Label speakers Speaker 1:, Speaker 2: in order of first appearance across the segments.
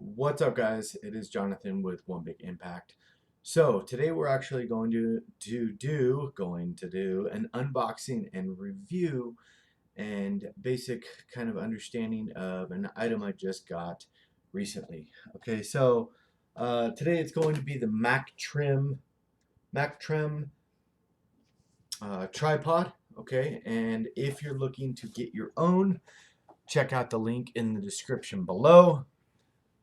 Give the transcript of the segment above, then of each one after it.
Speaker 1: What's up, guys? It is Jonathan with One Big Impact. So today we're actually going to do an unboxing and review and basic kind of understanding of an item I just got recently. Okay, so today it's going to be the Mactrem tripod. Okay, and if you're looking to get your own, check out the link in the description below.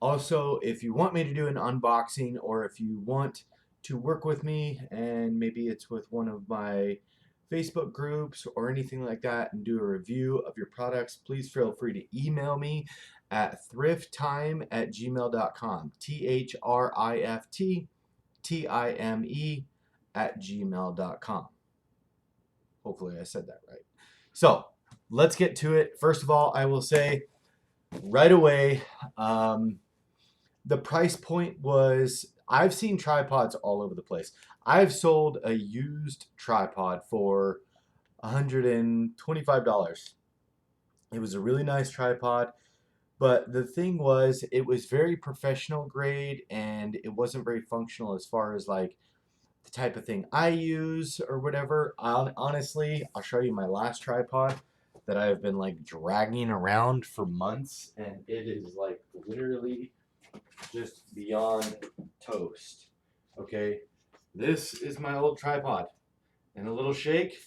Speaker 1: Also, if you want me to do an unboxing or if you want to work with me and maybe it's with one of my Facebook groups or anything like that and do a review of your products, please feel free to email me at thrifttime@gmail.com. THRIFTTIME@gmail.com. Hopefully I said that right. So let's get to it. First of all, I will say right away, the price point was, I've seen tripods all over the place. I've sold a used tripod for $125. It was a really nice tripod, but the thing was, it was very professional grade and it wasn't very functional as far as like the type of thing I use or whatever. Honestly, I'll show you my last tripod that I've been like dragging around for months, and it is like literally just beyond toast. Okay, this is my old tripod, and a little shake,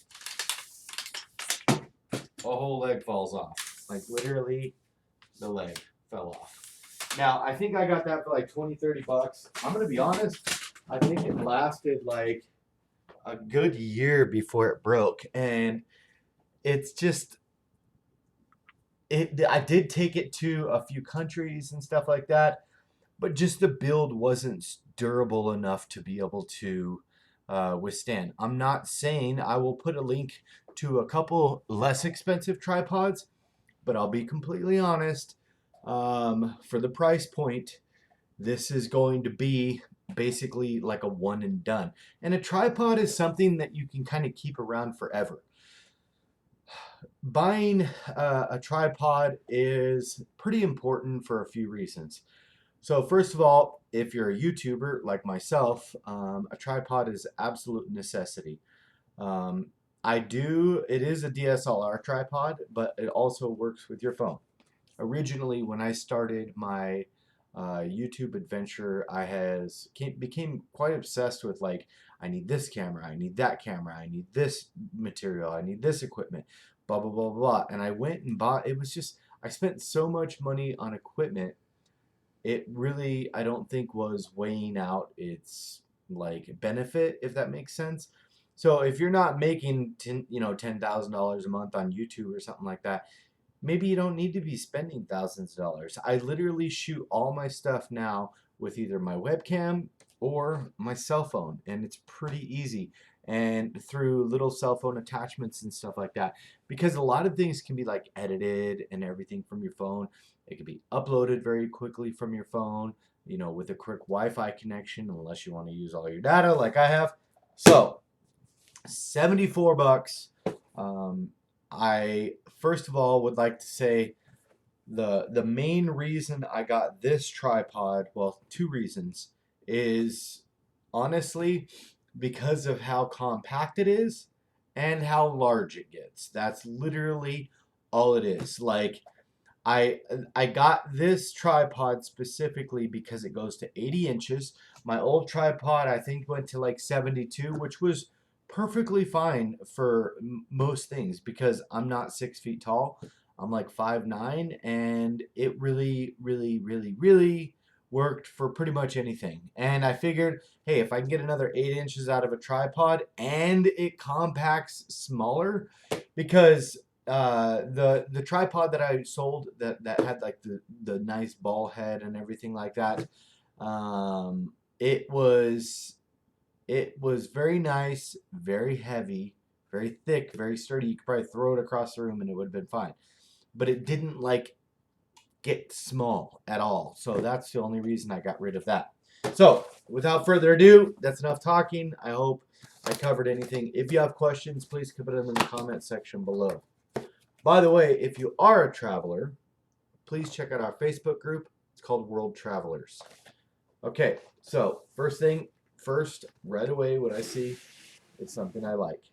Speaker 1: a whole leg falls off. Like literally, the leg fell off. Now, I think I got that for like 20, $30. I'm gonna be honest, I think it lasted like a good year before it broke, and it's just I did take it to a few countries and stuff like that, but just the build wasn't durable enough to be able to withstand. I'm not saying I will put a link to a couple less expensive tripods, but I'll be completely honest. For the price point, this is going to be basically like a one and done. And a tripod is something that you can kind of keep around forever. Buying a tripod is pretty important for a few reasons. So first of all, if you're a YouTuber like myself, a tripod is absolute necessity. Um, it is a DSLR tripod, but it also works with your phone. Originally, when I started my YouTube adventure, became quite obsessed with like, I need this camera, I need that camera, I need this material, I need this equipment, blah, blah, blah, blah. And I went and bought, it was just, I spent so much money on equipment, it really, I don't think was weighing out its like benefit, if that makes sense. So if you're not making $10,000 a month on YouTube or something like that, maybe you don't need to be spending thousands of dollars. I literally shoot all my stuff now with either my webcam or my cell phone, and it's pretty easy. And through little cell phone attachments and stuff like that, because a lot of things can be like edited and everything from your phone. It can be uploaded very quickly from your phone, with a quick Wi-Fi connection, unless you want to use all your data like I have. So, 74 bucks. I first of all would like to say the main reason I got this tripod, well, two reasons, is honestly because of how compact it is and how large it gets. That's literally all it is. Like I I got this tripod specifically because it goes to 80 inches. My old tripod I think went to like 72, which was perfectly fine for most things because I'm not 6 feet tall. I'm like 5'9", and it really, really, really, really worked for pretty much anything. And I figured, hey, if I can get another 8 inches out of a tripod and it compacts smaller, because the tripod that I sold that had like the nice ball head and everything like that, um, it was it was very nice, very heavy, very thick, very sturdy. You could probably throw it across the room and it would have been fine. But it didn't like get small at all. So that's the only reason I got rid of that. So without further ado, that's enough talking. I hope I covered anything. If you have questions, please put them in the comment section below. By the way, if you are a traveler, please check out our Facebook group. It's called World Travelers. Okay, so first, right away, what I see is something I like.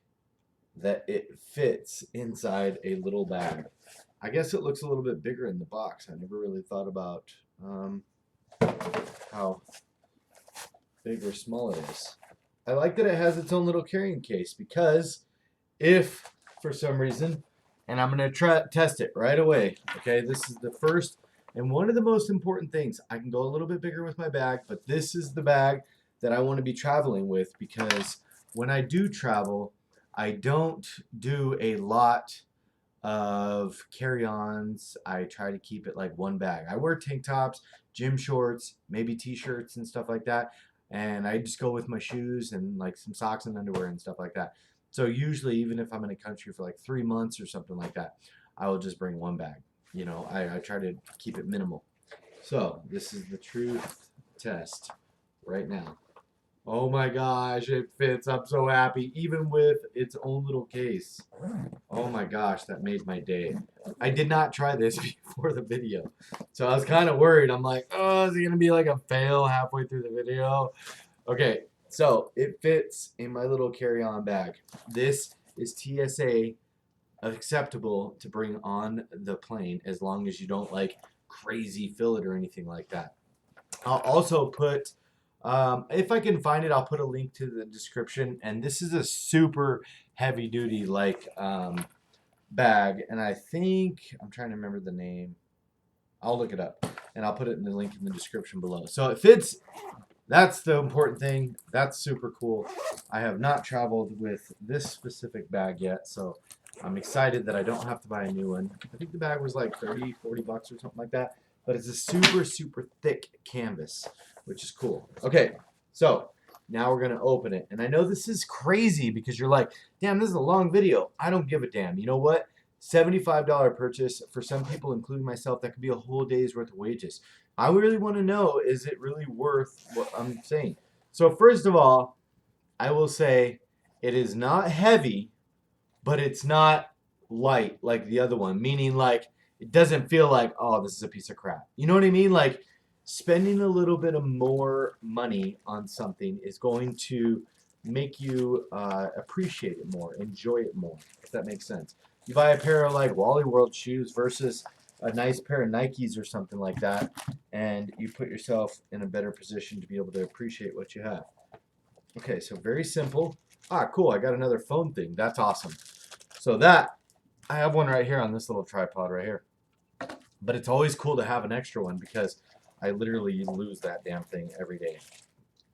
Speaker 1: That it fits inside a little bag. I guess it looks a little bit bigger in the box. I never really thought about how big or small it is. I like that it has its own little carrying case because if for some reason, and I'm going to test it right away. Okay, this is the first and one of the most important things. I can go a little bit bigger with my bag, but this is the bag that I want to be traveling with because when I do travel, I don't do a lot of carry-ons. I try to keep it like one bag. I wear tank tops, gym shorts, maybe t-shirts and stuff like that. And I just go with my shoes and like some socks and underwear and stuff like that. So usually, even if I'm in a country for like 3 months or something like that, I will just bring one bag. You know, I try to keep it minimal. So this is the truth test right now. Oh my gosh, it fits. I'm so happy, even with its own little case. Oh my gosh, that made my day. I did not try this before the video. So I was kind of worried. I'm like, oh, is it going to be like a fail halfway through the video? Okay, so it fits in my little carry-on bag. This is TSA acceptable to bring on the plane as long as you don't like crazy fill it or anything like that. I'll also put, if I can find it, I'll put a link to the description. And this is a super heavy duty like bag. And I think, I'm trying to remember the name. I'll look it up and I'll put it in the link in the description below. So it fits. That's the important thing. That's super cool. I have not traveled with this specific bag yet. So I'm excited that I don't have to buy a new one. I think the bag was like 30, 40 bucks or something like that. But it's a super, super thick canvas, which is cool. Okay, so now we're going to open it. And I know this is crazy because you're like, damn, this is a long video. I don't give a damn. You know what? $75 purchase for some people, including myself, that could be a whole day's worth of wages. I really want to know, is it really worth what I'm saying? So first of all, I will say it is not heavy, but it's not light like the other one, meaning like it doesn't feel like, oh, this is a piece of crap. You know what I mean? Like spending a little bit of more money on something is going to make you appreciate it more, enjoy it more, if that makes sense. You buy a pair of like Wally World shoes versus a nice pair of Nikes or something like that, and you put yourself in a better position to be able to appreciate what you have. Okay, so very simple. Ah, cool, I got another phone thing. That's awesome. So that, I have one right here on this little tripod right here. But it's always cool to have an extra one because I literally lose that damn thing every day,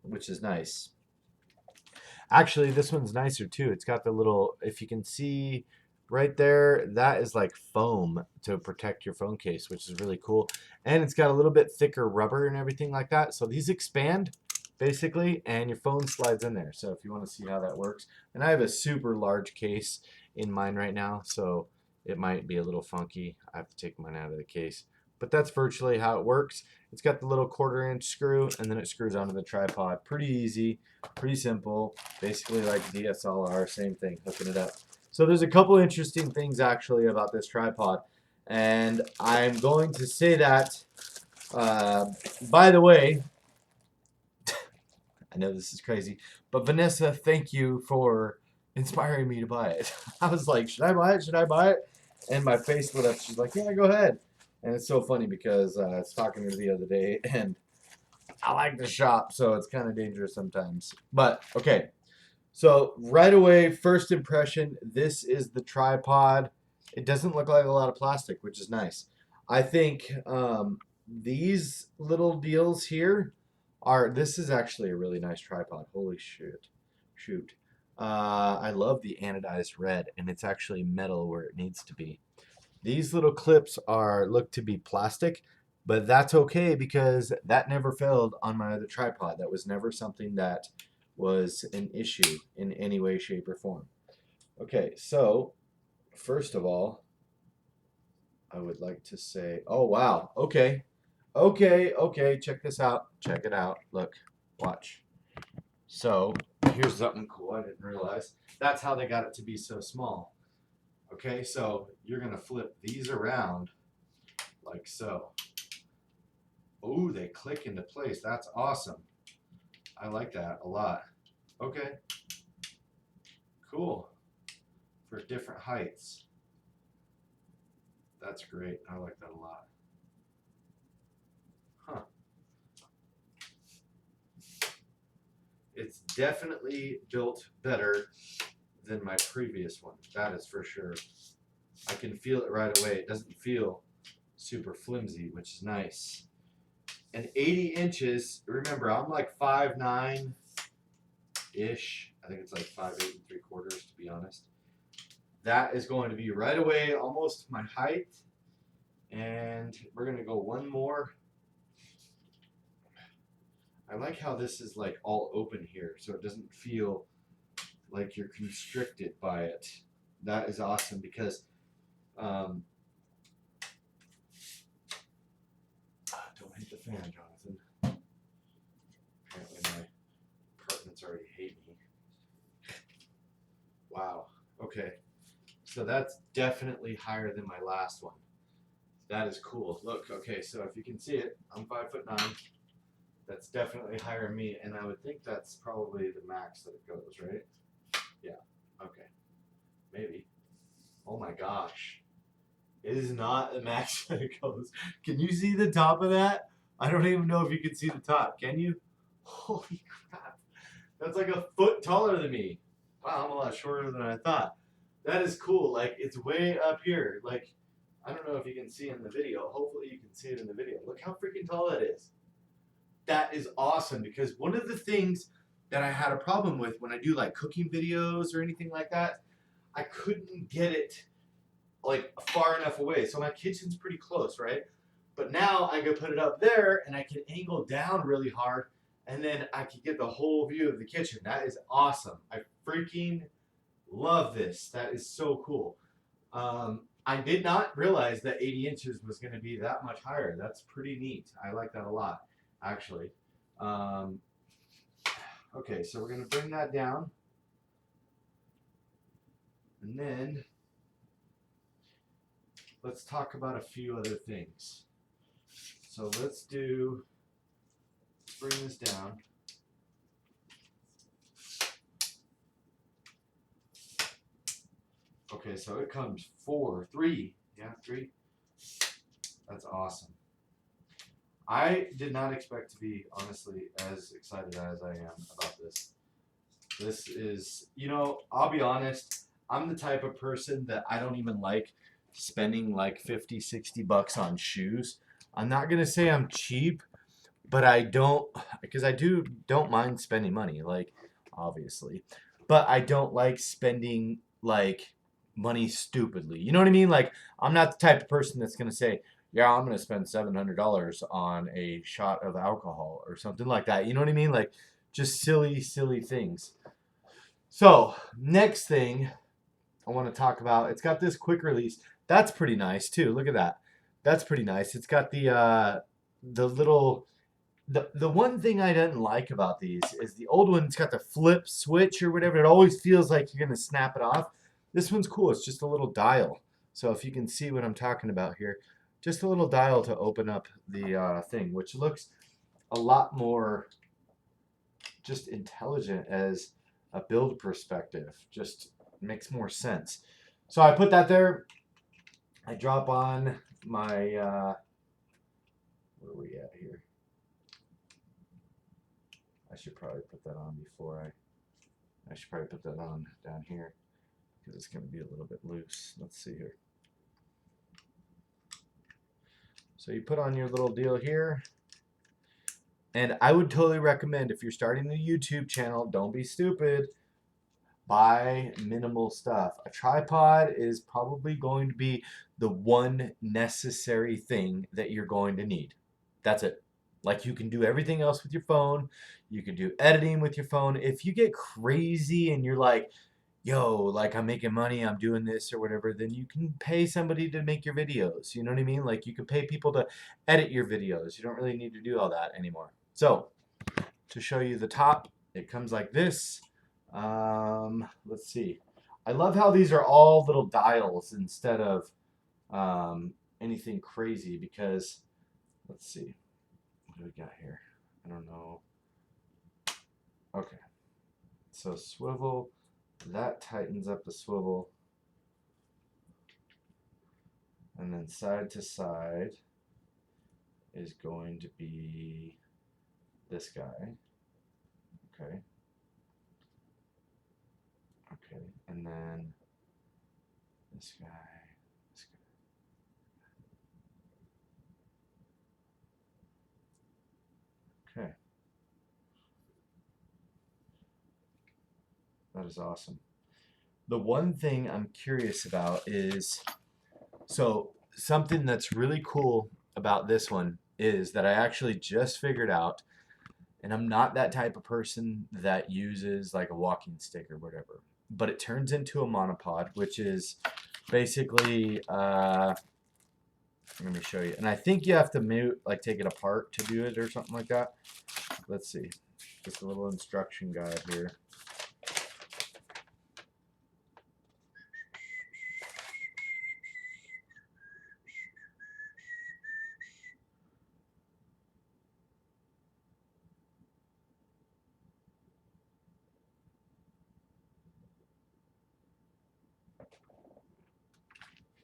Speaker 1: which is nice. Actually, this one's nicer too. It's got the little, if you can see right there, that is like foam to protect your phone case, which is really cool. And it's got a little bit thicker rubber and everything like that. So these expand basically, and your phone slides in there. So if you want to see how that works, and I have a super large case in mine right now, so it might be a little funky. I have to take mine out of the case. But that's virtually how it works. It's got the little 1/4-inch screw, and then it screws onto the tripod. Pretty easy, pretty simple. Basically like DSLR, same thing, hooking it up. So there's a couple interesting things actually about this tripod. And I'm going to say that, by the way, I know this is crazy, but Vanessa, thank you for inspiring me to buy it. I was like, should I buy it? Should I buy it? And my face lit up. She's like, yeah, go ahead. And it's so funny because I was talking to her the other day, and I like to shop, so it's kind of dangerous sometimes. But, okay. So, right away, first impression, this is the tripod. It doesn't look like a lot of plastic, which is nice. I think these little deals here this is actually a really nice tripod. Holy shit. Shoot. I love the anodized red, and it's actually metal where it needs to be. These little clips look to be plastic, but that's okay because that never failed on my other tripod. That was never something that was an issue in any way, shape, or form. Okay, so first of all, I would like to say, oh wow, okay. Okay, check this out. Check it out. Look, watch. So, here's something cool I didn't realize. That's how they got it to be so small. Okay, so you're going to flip these around like so. Oh, they click into place. That's awesome. I like that a lot. Okay, cool. For different heights. That's great. I like that a lot. Huh. It's definitely built better than my previous one. That is for sure. I can feel it right away. It doesn't feel super flimsy, which is nice. And 80 inches, remember, I'm like 5'9" ish. I think it's like 5'8 3/4" to be honest. That is going to be right away almost my height. And we're going to go one more. I like how this is like all open here, so it doesn't feel like you're constricted by it. That is awesome because don't hit the fan, Jonathan. Apparently my apartments already hate me. Wow. Okay. So that's definitely higher than my last one. That is cool. Look, okay, so if you can see it, I'm 5'9". That's definitely higher than me, and I would think that's probably the max that it goes, right? Yeah. Okay. Maybe. Oh my gosh. It is not the max that it goes. Can you see the top of that? I don't even know if you can see the top. Can you? Holy crap. That's like a foot taller than me. Wow, I'm a lot shorter than I thought. That is cool. Like, it's way up here. Like, I don't know if you can see in the video. Hopefully you can see it in the video. Look how freaking tall that is. That is awesome because one of the things that I had a problem with when I do like cooking videos or anything like that, I couldn't get it like far enough away. So my kitchen's pretty close, right? But now I can put it up there and I can angle down really hard and then I can get the whole view of the kitchen. That is awesome. I freaking love this. That is so cool. I did not realize that 80 inches was going to be that much higher. That's pretty neat. I like that a lot, actually. Okay, so we're going to bring that down. And then let's talk about a few other things. So let's bring this down. Okay, so it comes 3. Yeah, 3. That's awesome. I did not expect to be, honestly, as excited as I am about this. This is, I'll be honest, I'm the type of person that I don't even like spending like 50, 60 bucks on shoes. I'm not going to say I'm cheap, but I don't, because I don't mind spending money, like, obviously. But I don't like spending, like, money stupidly. You know what I mean? Like, I'm not the type of person that's going to say, yeah, I'm going to spend $700 on a shot of alcohol or something like that. You know what I mean? Like, just silly, silly things. So, next thing I want to talk about, it's got this quick release. That's pretty nice, too. Look at that. That's pretty nice. It's got the little... The one thing I didn't like about these is the old one's got the flip switch or whatever. It always feels like you're going to snap it off. This one's cool. It's just a little dial. So if you can see what I'm talking about here, just a little dial to open up the thing, which looks a lot more just intelligent as a build perspective. Just makes more sense. So I put that there. I drop on my, where are we at here? I should probably put that on before I should probably put that on down here because it's going to be a little bit loose. Let's see here. So you put on your little deal here. And I would totally recommend if you're starting a YouTube channel, don't be stupid. Buy minimal stuff. A tripod is probably going to be the one necessary thing that you're going to need. That's it. Like, you can do everything else with your phone. You can do editing with your phone. If you get crazy and you're like, yo, like, I'm making money, I'm doing this or whatever, then you can pay somebody to make your videos. You know what I mean? Like, you can pay people to edit your videos. You don't really need to do all that anymore. So, to show you the top, it comes like this. Let's see. I love how these are all little dials instead of anything crazy because, let's see. What do we got here? I don't know. Okay. So swivel, that tightens up the swivel. And then side to side is going to be this guy. Okay. Okay. And then this guy. This guy. Okay. That is awesome. The one thing I'm curious about is, so something that's really cool about this one is that I actually just figured out, and I'm not that type of person that uses like a walking stick or whatever, but it turns into a monopod, which is basically, let me show you. And I think you have to mute, like take it apart to do it or something like that. Let's see. Just a little instruction guide here.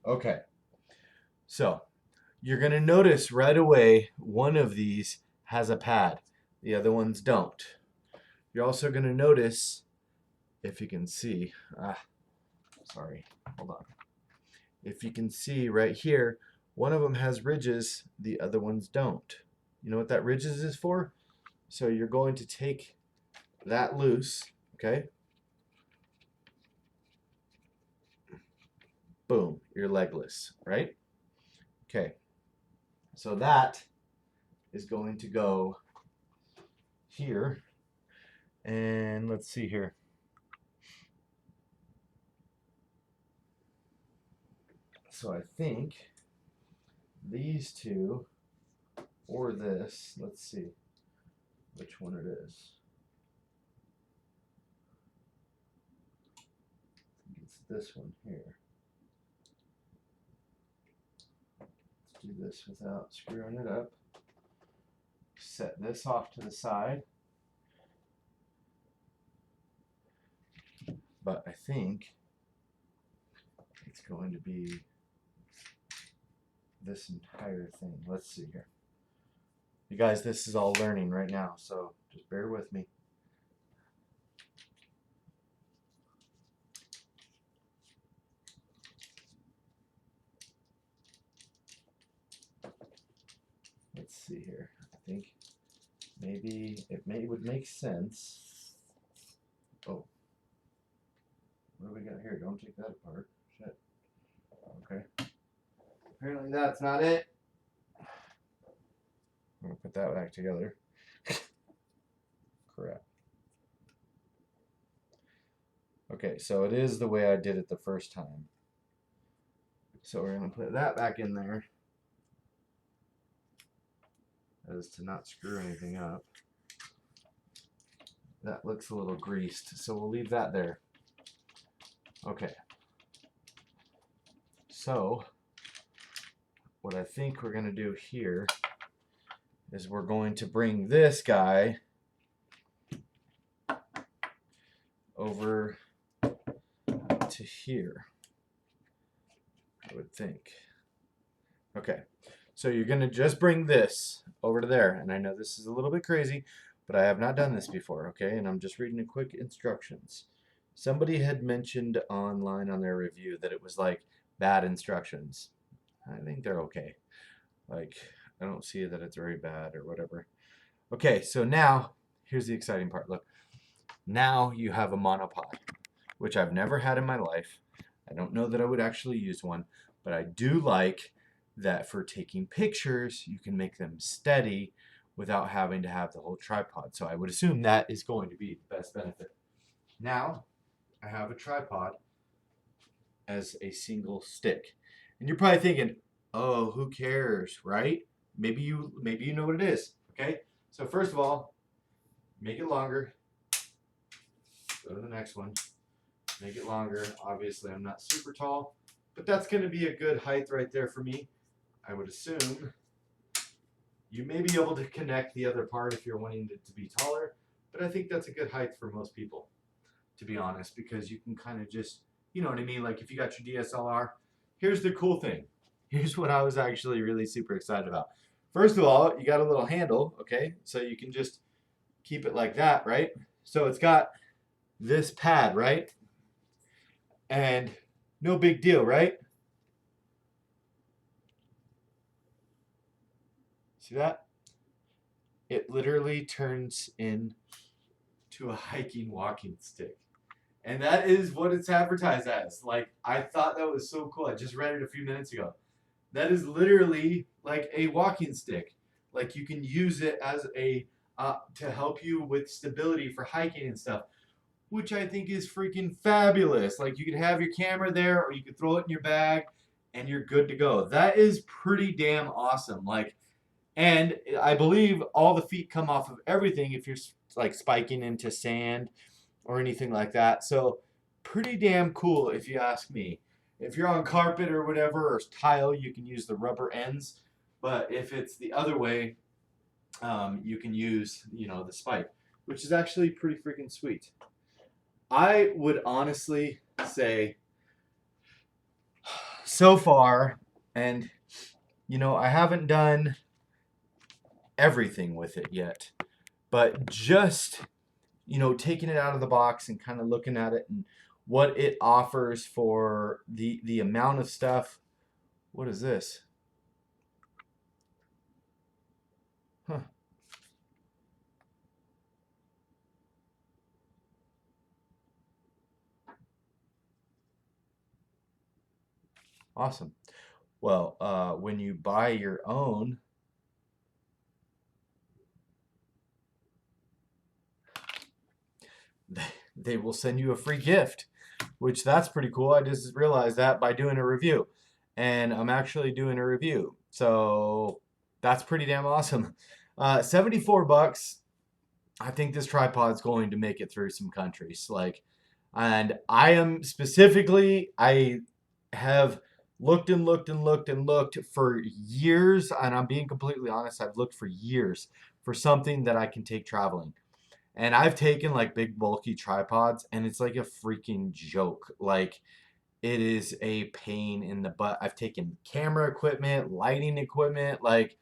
Speaker 1: Okay. So you're going to notice right away one of these has a pad. The other ones don't. You're also going to notice, if you can see, sorry, hold on. If you can see right here, one of them has ridges, the other ones don't. You know what that ridges is for? So you're going to take that loose, okay? Boom, you're legless, right? Okay, so that is going to go here. And let's see here. So I think these two, or this, let's see which one it is. I think it's this one here. Let's do this without screwing it up. Set this off to the side. But I think it's going to be this entire thing. Let's see here. You guys, this is all learning right now, so just bear with me. Let's see here. I think maybe it would make sense. Oh. What do we got here? Don't take that apart. Shit. Okay. Apparently that's not it. I'm going to put that back together. Crap. Okay, so it is the way I did it the first time. So we're going to put that back in there as to not screw anything up. That looks a little greased, so we'll leave that there. Okay. So what I think we're going to do here is we're going to bring this guy over to here, I would think. Okay, so you're going to just bring this over to there, and I know this is a little bit crazy, but I have not done this before, okay, and I'm just reading the quick instructions. Somebody had mentioned online on their review that it was like bad instructions. I think they're okay. Like, I don't see that it's very bad or whatever. Okay, so now, here's the exciting part. Look, now you have a monopod, which I've never had in my life. I don't know that I would actually use one, but I do like that for taking pictures, you can make them steady without having to have the whole tripod. So I would assume that is going to be the best benefit. Now, I have a tripod as a single stick. And you're probably thinking, oh, who cares, right? Maybe you know what it is, okay? So first of all, make it longer. Go to the next one. Make it longer. Obviously, I'm not super tall, but that's going to be a good height right there for me. I would assume You may be able to connect the other part if you're wanting it to be taller, but I think that's a good height for most people, to be honest, because you can kind of just, you know what I mean? Like if you got your DSLR, here's the cool thing. Here's what I was actually really super excited about. First of all, you got a little handle, okay? So you can just keep it like that, right? So it's got this pad, right? And no big deal, right? See that? It literally turns into a hiking walking stick. And that is what it's advertised as. Like, I thought that was so cool. I just read it a few minutes ago. That is literally like a walking stick. Like, you can use it as a to help you with stability for hiking and stuff, which I think is freaking fabulous. Like, you could have your camera there, or you could throw it in your bag, and you're good to go. That is pretty damn awesome. Like, and I believe all the feet come off of everything if you're like spiking into sand or anything like that. So pretty damn cool if you ask me. If you're on carpet or whatever or tile, you can use the rubber ends. But if it's the other way, you can use, the spike, which is actually pretty freaking sweet. I would honestly say so far, and I haven't done everything with it yet, but just taking it out of the box and kind of looking at it and what it offers for the amount of stuff. What is this? Huh. Awesome. Well, when you buy your own, they will send you a free gift, which that's pretty cool. I just realized that by doing a review, and I'm actually doing a review. So that's pretty damn awesome. 74 bucks. I think this tripod's going to make it through some countries. And I have looked and looked and looked and looked for years, and I'm being completely honest, I've looked for years for something that I can take traveling. And I've taken like big bulky tripods, and it's like a freaking joke. Like, it is a pain in the butt. I've taken camera equipment, lighting equipment, like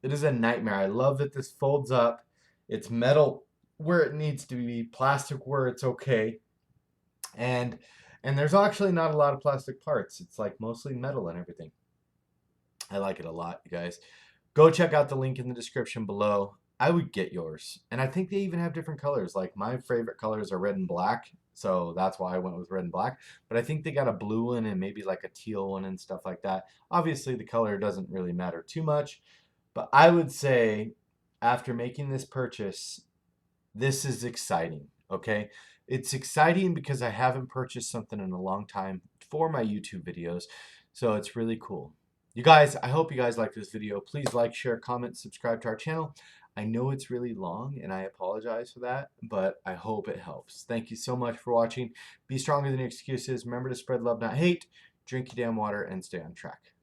Speaker 1: it is a nightmare. I love that this folds up. It's metal where it needs to be, plastic where it's okay. And there's actually not a lot of plastic parts. It's like mostly metal and everything. I like it a lot, you guys. Go check out the link in the description below. I would get yours. And I think they even have different colors. Like, my favorite colors are red and black. So that's why I went with red and black. But I think they got a blue one and maybe like a teal one and stuff like that. Obviously, the color doesn't really matter too much. But I would say after making this purchase, this is exciting, okay? It's exciting because I haven't purchased something in a long time for my YouTube videos. So it's really cool. You guys, I hope you guys like this video. Please like, share, comment, subscribe to our channel. I know it's really long and I apologize for that, but I hope it helps. Thank you so much for watching. Be stronger than your excuses. Remember to spread love, not hate. Drink your damn water and stay on track.